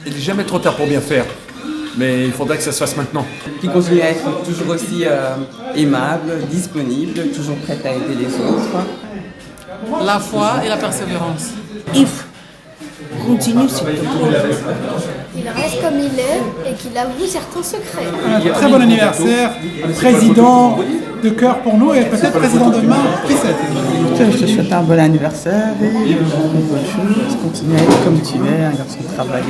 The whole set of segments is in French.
Il n'est jamais trop tard pour bien faire, mais il faudrait que ça se fasse maintenant. Qui continue à être toujours aussi aimable, disponible, toujours prête à aider les autres. La foi et la persévérance. Yves, continue s'il te plaît. Il reste comme il est et qu'il avoue certains secrets. Un très bon anniversaire, président de cœur pour nous et peut-être président demain, qui sait. Je te souhaite un bon anniversaire et une bonne chose. Continue à être comme tu es, un garçon travailleur.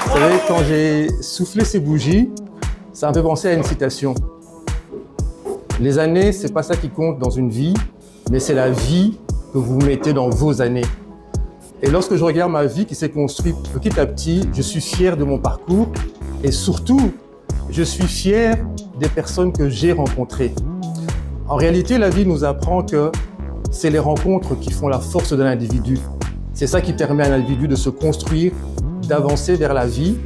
Vous savez, quand j'ai soufflé ces bougies, ça m'a fait penser à une citation. Les années, c'est pas ça qui compte dans une vie, mais c'est la vie que vous mettez dans vos années. Et lorsque je regarde ma vie qui s'est construite petit à petit, je suis fier de mon parcours et surtout, je suis fier des personnes que j'ai rencontrées. En réalité, la vie nous apprend que c'est les rencontres qui font la force de l'individu. C'est ça qui permet à l'individu de se construire, d'avancer vers la vie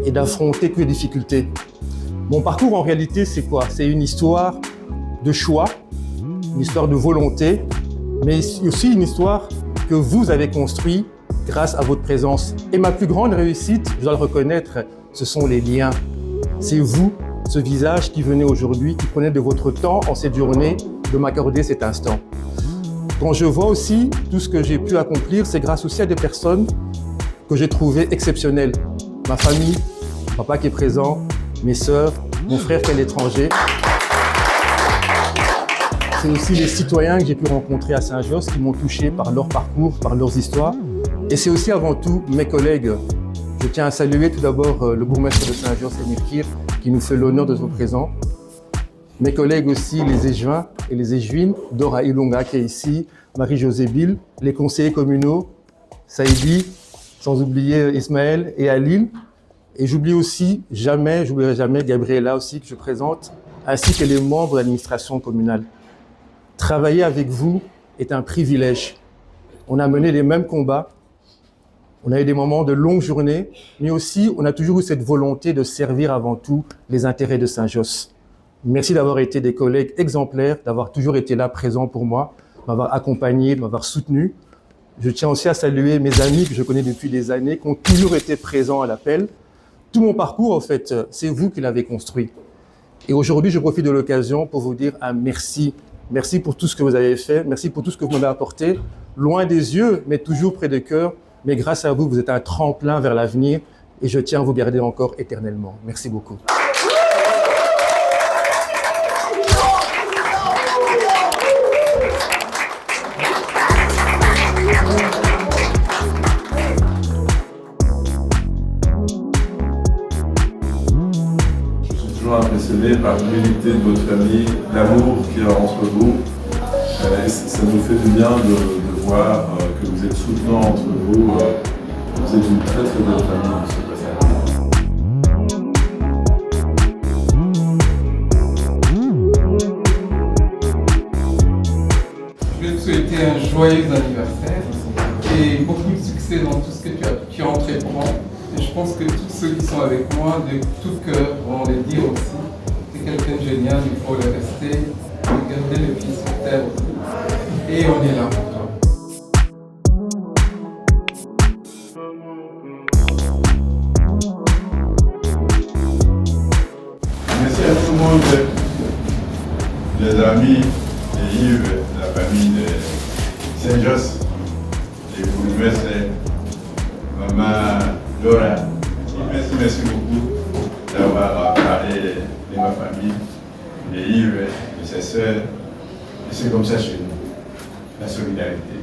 et d'affronter que les difficultés. Mon parcours, en réalité, c'est quoi? C'est une histoire de choix, une histoire de volonté, mais aussi une histoire que vous avez construite grâce à votre présence. Et ma plus grande réussite, je dois le reconnaître, ce sont les liens. C'est vous, ce visage qui venait aujourd'hui, qui prenait de votre temps en cette journée de m'accorder cet instant. Quand je vois aussi tout ce que j'ai pu accomplir, c'est grâce aussi à des personnes que j'ai trouvées exceptionnelles. Ma famille, papa qui est présent, mes sœurs, mon frère qui est à l'étranger. C'est aussi les citoyens que j'ai pu rencontrer à Saint-Josse qui m'ont touché par leur parcours, par leurs histoires. Et c'est aussi avant tout mes collègues. Je tiens à saluer tout d'abord le bourgmestre de Saint-Josse, Émile Kir, qui nous fait l'honneur de son présent. Mes collègues aussi, les échevins et les échevines, Dora Ilunga qui est ici, Marie-Josée Bill, les conseillers communaux, Saïdi, sans oublier Ismaël et Alil. Et j'oublierai jamais Gabriela aussi que je présente, ainsi que les membres de l'administration communale. Travailler avec vous est un privilège. On a mené les mêmes combats, on a eu des moments de longues journées, mais aussi on a toujours eu cette volonté de servir avant tout les intérêts de Saint-Josse. Merci d'avoir été des collègues exemplaires, d'avoir toujours été là présents pour moi, de m'avoir accompagné, de m'avoir soutenu. Je tiens aussi à saluer mes amis que je connais depuis des années, qui ont toujours été présents à l'appel. Tout mon parcours, en fait, c'est vous qui l'avez construit. Et aujourd'hui, je profite de l'occasion pour vous dire un merci. Merci pour tout ce que vous avez fait, merci pour tout ce que vous m'avez apporté, loin des yeux, mais toujours près du cœur. Mais grâce à vous, vous êtes un tremplin vers l'avenir et je tiens à vous garder encore éternellement. Merci beaucoup. Je suis toujours impressionné par l'unité de votre famille, l'amour qu'il y a entre vous. Ça nous fait du bien de voir que vous êtes soutenants entre vous. Vous êtes une très très belle famille, monsieur le président. Je vais te souhaiter un joyeux anniversaire et beaucoup de succès dans tout ce que tu entreprends. Et je pense que tous ceux qui sont avec moi, de tout cœur, vont le dire aussi. C'est quelqu'un de génial, il faut le rester, garder le pied sur terre. Et on est là pour toi. Merci à tout le monde, les amis, les Yves, la famille de Saint-Josse, les bourgmestres, maman Dora. Merci beaucoup d'avoir parlé de ma famille, les Yves, de ses sœurs. Et c'est comme ça chez nous, la solidarité.